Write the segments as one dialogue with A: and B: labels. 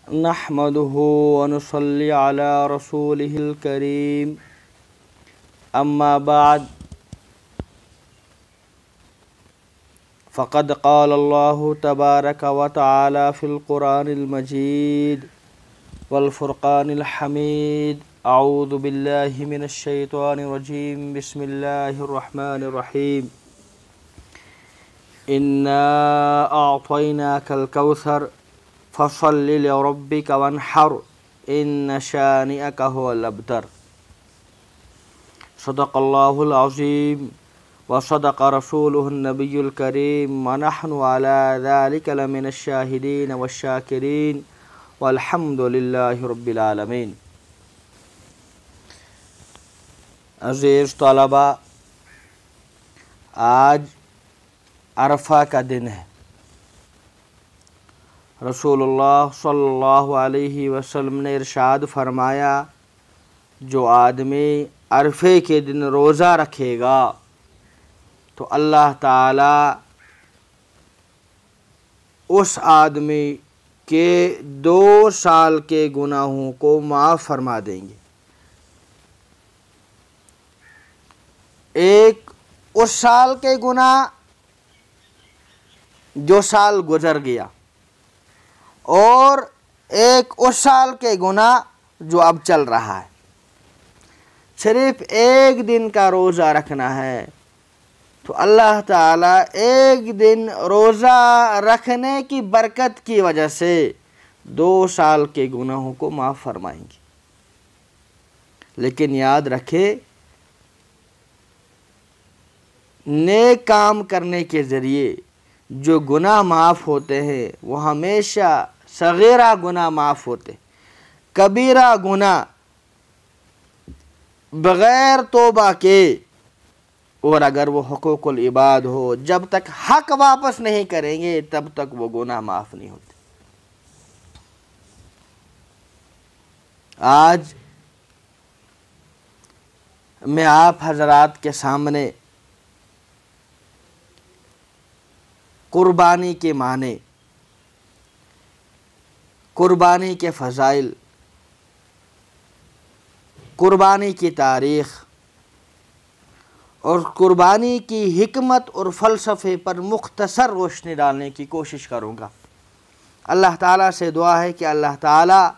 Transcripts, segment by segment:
A: نحمده ونصلي على رسوله الكريم أما بعد فقد قال الله تبارك وتعالى في القرآن المجيد والفرقان الحميد أعوذ بالله من الشيطان الرجيم بسم الله الرحمن الرحيم إنا أعطيناك الكوثر فصل لربك وانحر إن شانئك هو الأبتر صدق الله العظيم وصدق رسوله النبي الكريم ونحن على ذلك لمن الشاهدين والشاكرين والحمد لله رب العالمين. عزیز طلباء، آج عرفہ کا دن ہے. رسول اللہ صلی اللہ علیہ وسلم نے ارشاد فرمایا، جو آدمی عرفے کے دن روزہ رکھے گا تو اللہ تعالیٰ اس آدمی کے 2 سال کے گناہوں کو معاف فرما دیں گے. ایک اس سال کے گناہ جو سال گزر گیا، اور ایک اس سال کے گناہ جو اب چل رہا ہے. صرف ایک دن کا روزہ رکھنا ہے تو اللہ تعالیٰ ایک دن روزہ رکھنے کی برکت کی وجہ سے 2 سال کے گناہوں کو معاف فرمائیں گے. لیکن یاد رکھے، نیک کام کرنے کے ذریعے جو گناہ معاف ہوتے ہیں وہ ہمیشہ صغیرہ گناہ معاف ہوتے. کبیرہ گناہ بغیر توبہ کے، اور اگر وہ حقوق العباد ہو، جب تک حق واپس نہیں کریں گے تب تک وہ گناہ معاف نہیں ہوتے. آج میں آپ حضرات کے سامنے قربانی کے معنی، قربانی کے فضائل، قربانی کی تاریخ اور قربانی کی حکمت اور فلسفے پر مختصر روشنی ڈالنے کی کوشش کروں گا. اللہ تعالیٰ سے دعا ہے کہ اللہ تعالیٰ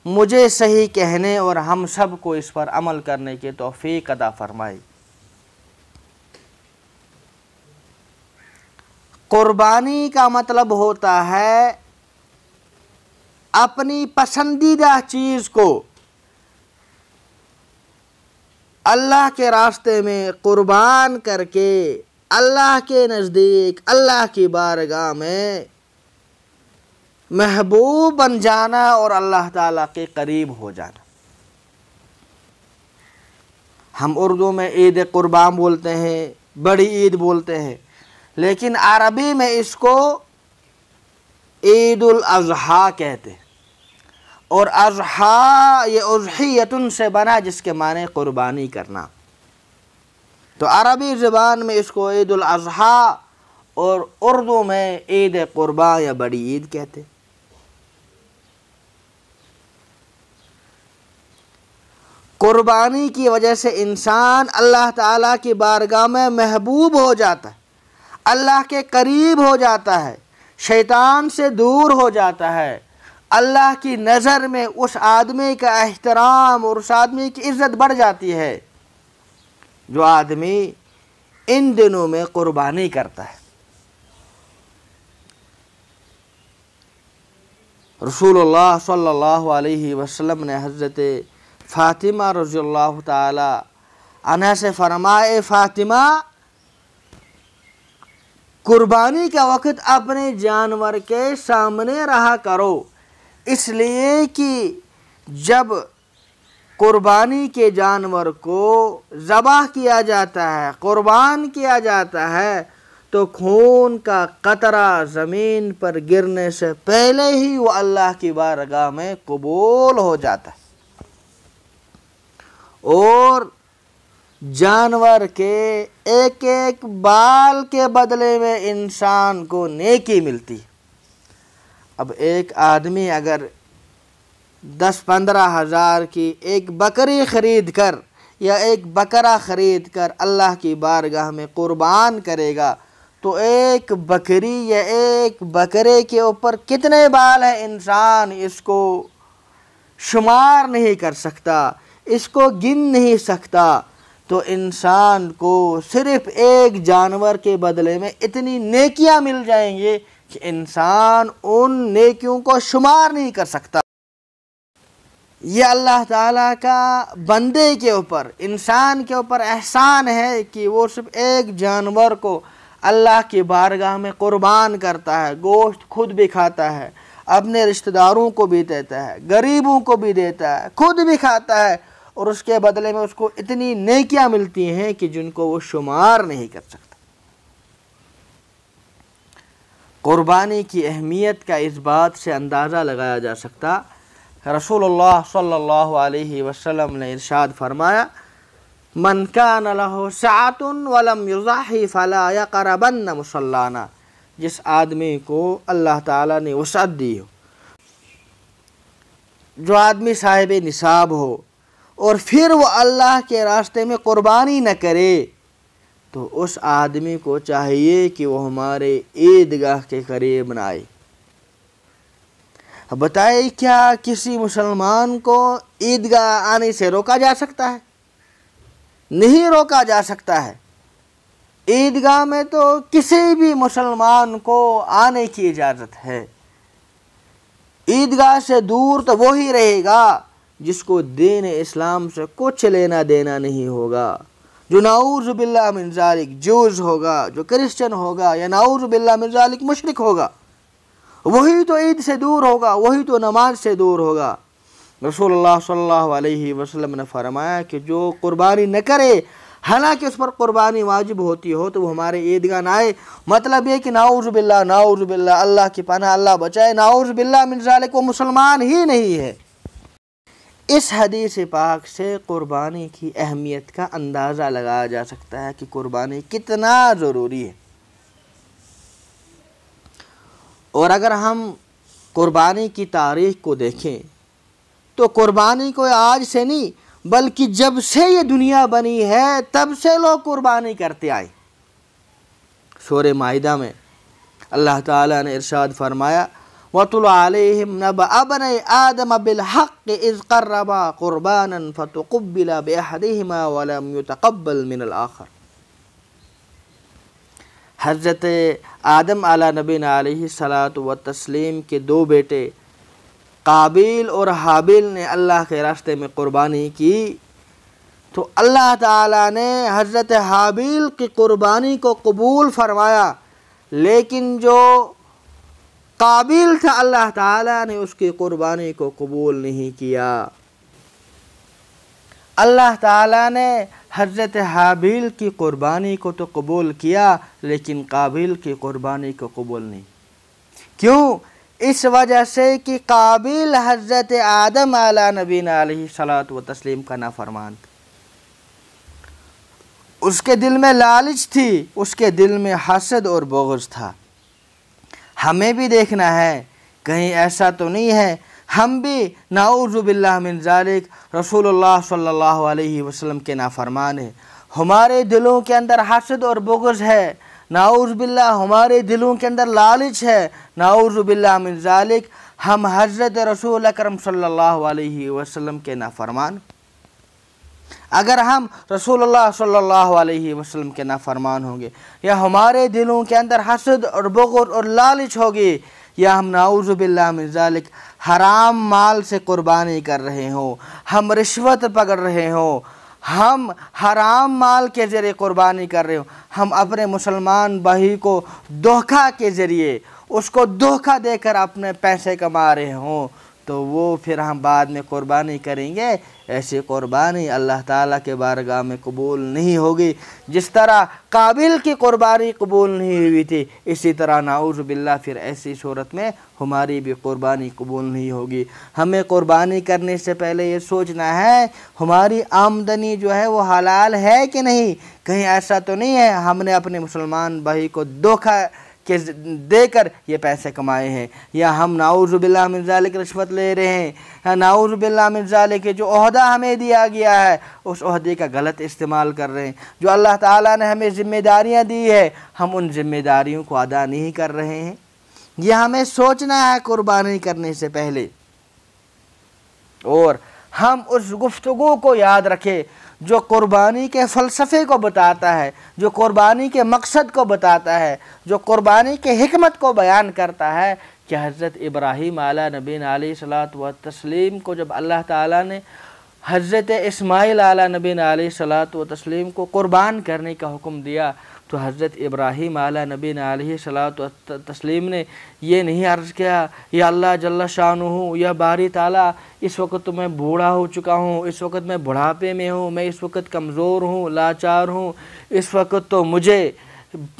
A: مجھے صحیح کہنے اور ہم سب کو اس پر عمل کرنے کی توفیق عطا فرمائے. قربانی کا مطلب ہوتا ہے اپنی پسندیدہ چیز کو اللہ کے راستے میں قربان کر کے اللہ کے نزدیک، اللہ کی بارگاہ میں محبوب بن جانا اور اللہ تعالیٰ کے قریب ہو جانا. ہم اردو میں عید قربان بولتے ہیں، بڑی عید بولتے ہیں، لیکن عربی میں اس کو عید الاضحیٰ کہتے ہیں. اور اضحیٰ یہ اضحیۃ سے بنا جس کے معنی قربانی کرنا. تو عربی زبان میں اس کو عید الاضحیٰ اور اردو میں عید قربان یا بڑی عید کہتے. قربانی کی وجہ سے انسان اللہ تعالیٰ کی بارگاہ میں محبوب ہو جاتا ہے، اللہ کے قریب ہو جاتا ہے، شیطان سے دور ہو جاتا ہے. اللہ کی نظر میں اس آدمی کا احترام اور اس آدمی کی عزت بڑھ جاتی ہے جو آدمی ان دنوں میں قربانی کرتا ہے. رسول اللہ صلی اللہ علیہ وسلم نے حضرت فاطمہ رضی اللہ تعالی عنہا سے فرمائے، فاطمہ قربانی کا وقت اپنے جانور کے سامنے رہا کرو، اس لیے کہ جب قربانی کے جانور کو ذبح کیا جاتا ہے، قربان کیا جاتا ہے، تو خون کا قطرہ زمین پر گرنے سے پہلے ہی وہ اللہ کی بارگاہ میں قبول ہو جاتا ہے، اور جانور کے ایک ایک بال کے بدلے میں انسان کو نیکی ملتی. اب ایک آدمی اگر 10-15 ہزار کی ایک بکری خرید کر یا ایک بکرا خرید کر اللہ کی بارگاہ میں قربان کرے گا تو ایک بکری یا ایک بکرے کے اوپر کتنے بال ہیں انسان اس کو شمار نہیں کر سکتا، اس کو گن نہیں سکتا۔ تو انسان کو صرف ایک جانور کے بدلے میں اتنی نیکیاں مل جائیں گے کہ انسان ان نیکیوں کو شمار نہیں کر سکتا۔ یہ اللہ تعالیٰ کا بندے کے اوپر، انسان کے اوپر احسان ہے کہ وہ صرف ایک جانور کو اللہ کی بارگاہ میں قربان کرتا ہے، گوشت خود بھی کھاتا ہے، اپنے رشتہ داروں کو بھی دیتا ہے، غریبوں کو بھی دیتا ہے، خود بھی کھاتا ہے، اور اس کے بدلے میں اس کو اتنی نیکیاں ملتی ہیں کہ جن کو وہ شمار نہیں کر سکتا۔ قربانی کی اہمیت کا اس بات سے اندازہ لگایا جا سکتا، رسول اللہ صلی اللہ علیہ وسلم نے ارشاد فرمایا، من کان لہ سعۃ ولم یضحی فلا یقربن مصلانا، جس آدمی کو اللہ تعالیٰ نے وسعت دی ہو، جو آدمی صاحب نصاب ہو اور پھر وہ اللہ کے راستے میں قربانی نہ کرے، تو اس آدمی کو چاہیے کہ وہ ہمارے عیدگاہ کے قریب نہ آئے۔ بتائیں کیا کسی مسلمان کو عیدگاہ آنے سے روکا جا سکتا ہے؟ نہیں روکا جا سکتا ہے۔ عیدگاہ میں تو کسی بھی مسلمان کو آنے کی اجازت ہے۔ عیدگاہ سے دور تو وہی رہے گا جس کو دین اسلام سے کچھ لینا دینا نہیں ہوگا، جو نعوذ باللہ من ذالک جوز ہوگا، جو کرسچن ہوگا، یا نعوذ باللہ من ذالک مشرک ہوگا، وہی تو عید سے دور ہوگا، وہی تو نماز سے دور ہوگا۔ رسول اللہ صلی اللہ علیہ وسلم نے فرمایا کہ جو قربانی نہ کرے حالانکہ اس پر قربانی واجب ہوتی ہو تو وہ ہمارے عیدگاہ نہ آئے۔ مطلب یہ کہ نعوذ باللہ، اللہ کی پناہ، اللہ بچائے، نعوذ باللہ من ذالک وہ مسلمان ہی نہیں ہے۔ اس حدیث پاک سے قربانی کی اہمیت کا اندازہ لگایا جا سکتا ہے کہ قربانی کتنا ضروری ہے۔ اور اگر ہم قربانی کی تاریخ کو دیکھیں تو قربانی کوئی آج سے نہیں بلکہ جب سے یہ دنیا بنی ہے تب سے لوگ قربانی کرتے آئے۔ سورہ مائدہ میں اللہ تعالیٰ نے ارشاد فرمایا، وَاتْلُ عَلَيْهِمْ نَبَأَ بَنِي آدَمَ بِالْحَقِّ إِذْ قَرَّبَا قُرْبَانًا فَتُقُبِّلَ بِأَحَدِهِمَا وَلَمْ يُتَقَبَّلْ مِنَ الْآخَرِ۔ حضرت آدم علیہ نبینا علیہ الصلاۃ والتسلیم کے دو بیٹے قابیل اور حابیل نے اللہ کے راستے میں قربانی کی، تو اللہ تعالیٰ نے حضرت حابیل کی قربانی کو قبول فرمایا، لیکن جو قابیل تھا اللہ تعالیٰ نے اس کی قربانی کو قبول نہیں کیا۔ اللہ تعالیٰ نے حضرت حابیل کی قربانی کو تو قبول کیا لیکن قابیل کی قربانی کو قبول نہیں۔ کیوں؟ اس وجہ سے کہ قابیل حضرت آدم علیہ نبینا علیہ الصلاۃ والتسلیم کا نافرمان تھا، اس کے دل میں لالچ تھی، اس کے دل میں حسد اور بغض تھا۔ ہمیں بھی دیکھنا ہے کہیں ایسا تو نہیں ہے ہم بھی نعوذ باللہ من ذالک رسول اللہ صلی اللہ علیہ وسلم کے نافرمان ہیں، ہمارے دلوں کے اندر حسد اور بغض ہے، نعوذ باللہ ہمارے دلوں کے اندر لالچ ہے، نعوذ باللہ من ذالک ہم حضرت رسول اکرم صلی اللہ علیہ وسلم کے نافرمان۔ اگر ہم رسول اللہ صلی اللہ علیہ وسلم کے نافرمان ہوں گے یا ہمارے دلوں کے اندر حسد اور بغض اور لالچ ہوگی، یا ہم نعوذ باللہ من ذالک حرام مال سے قربانی کر رہے ہوں، ہم رشوت پکڑ رہے ہوں، ہم حرام مال کے ذریعے قربانی کر رہے ہوں، ہم اپنے مسلمان بھائی کو دھوکہ کے ذریعے اس کو دھوکہ دے کر اپنے پیسے کما رہے ہوں، تو وہ پھر ہم بعد میں قربانی کریں گے، ایسی قربانی اللہ تعالیٰ کے بارگاہ میں قبول نہیں ہوگی۔ جس طرح قابل کی قربانی قبول نہیں ہوئی تھی، اسی طرح نعوذ باللہ پھر ایسی صورت میں ہماری بھی قربانی قبول نہیں ہوگی۔ ہمیں قربانی کرنے سے پہلے یہ سوچنا ہے ہماری آمدنی جو ہے وہ حلال ہے کہ نہیں، کہیں ایسا تو نہیں ہے ہم نے اپنے مسلمان بھائی کو دھوکہ کہ دے کر یہ پیسے کمائے ہیں، یا ہم نعوذ باللہ من ذالک رشوت لے رہے ہیں، نعوذ باللہ من ذالک جو عہدہ ہمیں دیا گیا ہے اس عہدے کا غلط استعمال کر رہے ہیں، جو اللہ تعالیٰ نے ہمیں ذمہ داریاں دی ہے ہم ان ذمہ داریوں کو ادا نہیں کر رہے ہیں۔ یہ ہمیں سوچنا ہے قربانی کرنے سے پہلے، اور ہم اس گفتگو کو یاد رکھیں جو قربانی کے فلسفے کو بتاتا ہے، جو قربانی کے مقصد کو بتاتا ہے، جو قربانی کے حکمت کو بیان کرتا ہے، کہ حضرت ابراہیم علیہ نبینا علیہ الصلوۃ والتسلیم کو جب اللہ تعالیٰ نے حضرت اسماعیل علیہ نبینا علیہ الصلوۃ والتسلیم کو قربان کرنے کا حکم دیا، تو حضرت ابراہیم علیہ نبینا علیہ الصلوۃ والتسلیم نے یہ نہیں عرض کیا یا اللہ جل شانہ یا باری تعالیٰ اس وقت تو میں بوڑھا ہو چکا ہوں، اس وقت میں بڑھاپے میں ہوں، میں اس وقت کمزور ہوں، لاچار ہوں، اس وقت تو مجھے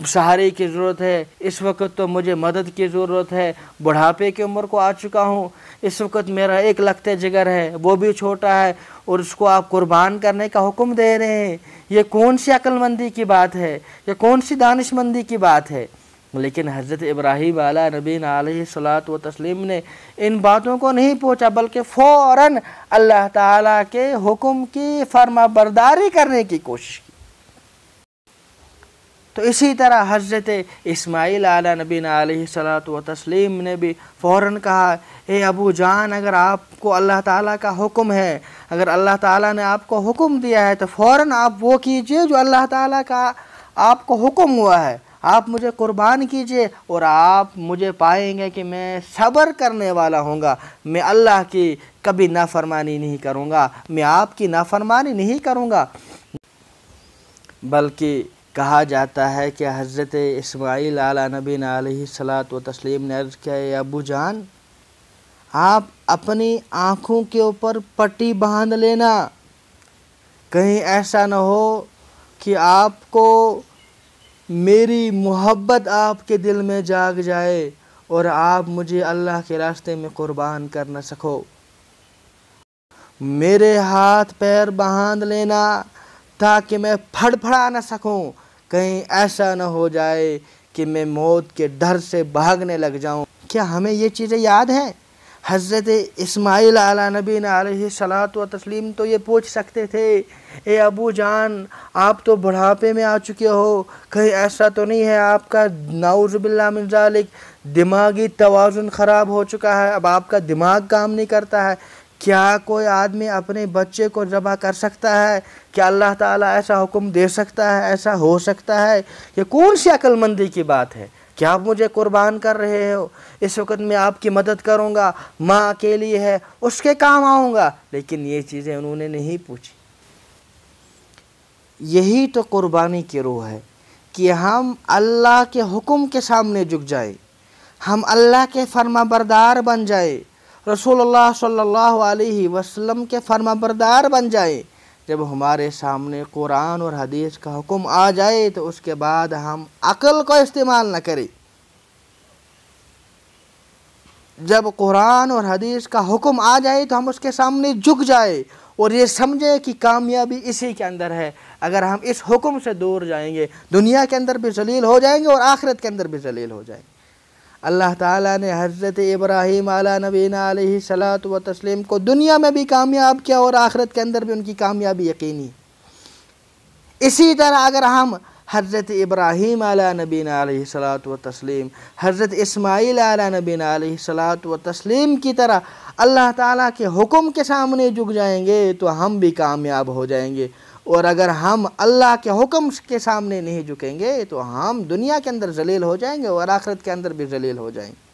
A: سہارے کی ضرورت ہے، اس وقت تو مجھے مدد کی ضرورت ہے، بڑھاپے کی عمر کو آ چکا ہوں، اس وقت میرا ایک لخت جگر ہے وہ بھی چھوٹا ہے اور اس کو آپ قربان کرنے کا حکم دے رہے ہیں۔ یہ کون سی عقل مندی کی بات ہے، یہ کون سی دانش مندی کی بات ہے؟ لیکن حضرت ابراہیم علیہ نبینا علیہ الصلوۃ والتسلیم نے ان باتوں کو نہیں پوچھا، بلکہ فوراً اللہ تعالیٰ کے حکم کی فرما برداری کرنے کی کوشش کی۔ تو اسی طرح حضرت اسماعیل علیہ نبینا علیہ الصلوۃ والتسلیم نے بھی فوراً کہا، اے ابو جان اگر آپ کو اللہ تعالیٰ کا حکم ہے، اگر اللہ تعالیٰ نے آپ کو حکم دیا ہے تو فوراً آپ وہ کیجئے جو اللہ تعالیٰ کا آپ کو حکم ہوا ہے، آپ مجھے قربان کیجئے اور آپ مجھے پائیں گے کہ میں صبر کرنے والا ہوں گا، میں اللہ کی کبھی نافرمانی نہیں کروں گا، میں آپ کی نافرمانی نہیں کروں گا۔ بلکہ کہا جاتا ہے کہ حضرت اسماعیل علیہ نبینا علیہ الصلوۃ والتسلیم نے عرض کیا، اے ابو جان آپ اپنی آنکھوں کے اوپر پٹی باندھ لینا، کہیں ایسا نہ ہو کہ آپ کو میری محبت آپ کے دل میں جاگ جائے اور آپ مجھے اللہ کے راستے میں قربان کر نہ سکو۔ میرے ہاتھ پیر باندھ لینا تاکہ میں پھڑ پھڑا نہ سکوں، کہیں ایسا نہ ہو جائے کہ میں موت کے ڈر سے بھاگنے لگ جاؤں۔ کیا ہمیں یہ چیزیں یاد ہیں؟ حضرت اسماعیل علیہ نبینا علیہ الصلوۃ والتسلیم تو یہ پوچھ سکتے تھے، اے ابو جان آپ تو بڑھاپے میں آ چکے ہو، کہیں ایسا تو نہیں ہے آپ کا نعوذ باللہ من ذالک دماغی توازن خراب ہو چکا ہے، اب آپ کا دماغ کام نہیں کرتا ہے؟ کیا کوئی آدمی اپنے بچے کو ذبح کر سکتا ہے؟ کیا اللہ تعالیٰ ایسا حکم دے سکتا ہے؟ ایسا ہو سکتا ہے؟ یہ کون سی عقل مندی کی بات ہے کہ آپ مجھے قربان کر رہے ہو؟ اس وقت میں آپ کی مدد کروں گا، ماں اکیلی ہے اس کے کام آؤں گا۔ لیکن یہ چیزیں انہوں نے نہیں پوچھی۔ یہی تو قربانی کی روح ہے کہ ہم اللہ کے حکم کے سامنے جھک جائیں، ہم اللہ کے فرما بردار بن جائیں، رسول اللہ صلی اللہ علیہ وسلم کے فرما بردار بن جائیں۔ جب ہمارے سامنے قرآن اور حدیث کا حکم آ جائے تو اس کے بعد ہم عقل کو استعمال نہ کریں۔ جب قرآن اور حدیث کا حکم آ جائے تو ہم اس کے سامنے جھک جائیں اور یہ سمجھے کہ کامیابی اسی کے اندر ہے۔ اگر ہم اس حکم سے دور جائیں گے دنیا کے اندر بھی ذلیل ہو جائیں گے اور آخرت کے اندر بھی ذلیل ہو جائیں گے۔ اللہ تعالیٰ نے حضرت ابراہیم علیہ نبینا علیہ الصلوۃ والتسلیم کو دنیا میں بھی کامیاب کیا اور آخرت کے اندر بھی ان کی کامیابی یقینی ہے۔ اسی طرح اگر ہم حضرت ابراہیم علیہ نبینا علیہ الصلوۃ والتسلیم، حضرت اسماعیل علیہ نبینا علیہ الصلوۃ والتسلیم کی طرح اللہ تعالیٰ کے حکم کے سامنے جھک جائیں گے تو ہم بھی کامیاب ہو جائیں گے، اور اگر ہم اللہ کے حکم کے سامنے نہیں جھکیں گے تو ہم دنیا کے اندر ذلیل ہو جائیں گے اور آخرت کے اندر بھی ذلیل ہو جائیں گے۔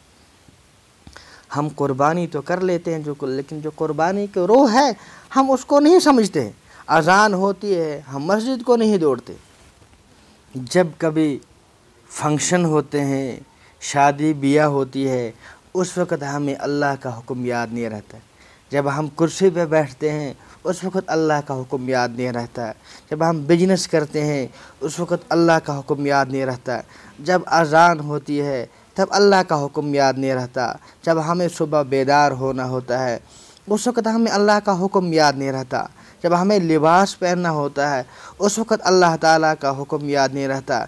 A: ہم قربانی تو کر لیتے ہیں لیکن جو قربانی کی روح ہے ہم اس کو نہیں سمجھتے ہیں۔ اذان ہوتی ہے ہم مسجد کو نہیں دوڑتے، جب کبھی فنکشن ہوتے ہیں، شادی بیاہ ہوتی ہے، اس وقت ہمیں اللہ کا حکم یاد نہیں رہتا، جب ہم کرسی پہ بیٹھتے ہیں اس وقت اللہ کا حکم یاد نہیں رہتا، جب ہم بزنس کرتے ہیں اس وقت اللہ کا حکم یاد نہیں رہتا، جب اذان ہوتی ہے تب اللہ کا حکم یاد نہیں رہتا، جب ہمیں صبح بیدار ہونا ہوتا ہے اس وقت ہمیں اللہ کا حکم یاد نہیں رہتا، جب ہمیں لباس پہننا ہوتا ہے اس وقت اللہ تعالیٰ کا حکم یاد نہیں رہتا۔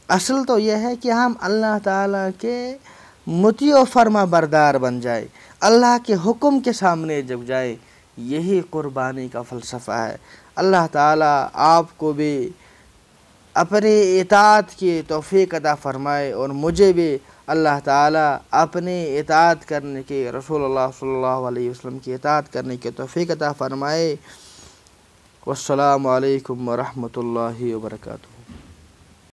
A: اصل تو یہ ہے کہ ہم اللہ تعالیٰ کے مطیع و فرما بردار بن جائے، اللہ کے حکم کے سامنے جھک جائے، یہی قربانی کا فلسفہ ہے۔ اللہ تعالیٰ آپ کو بھی اپنے اطاعت کی توفیق عطا فرمائے، اور مجھے بھی اللہ تعالیٰ اپنے اطاعت کرنے کے، رسول اللہ صلی اللہ علیہ وسلم کی اطاعت کرنے کی توفیق عطا فرمائے۔ والسلام علیکم ورحمۃ اللہ وبرکاتہ۔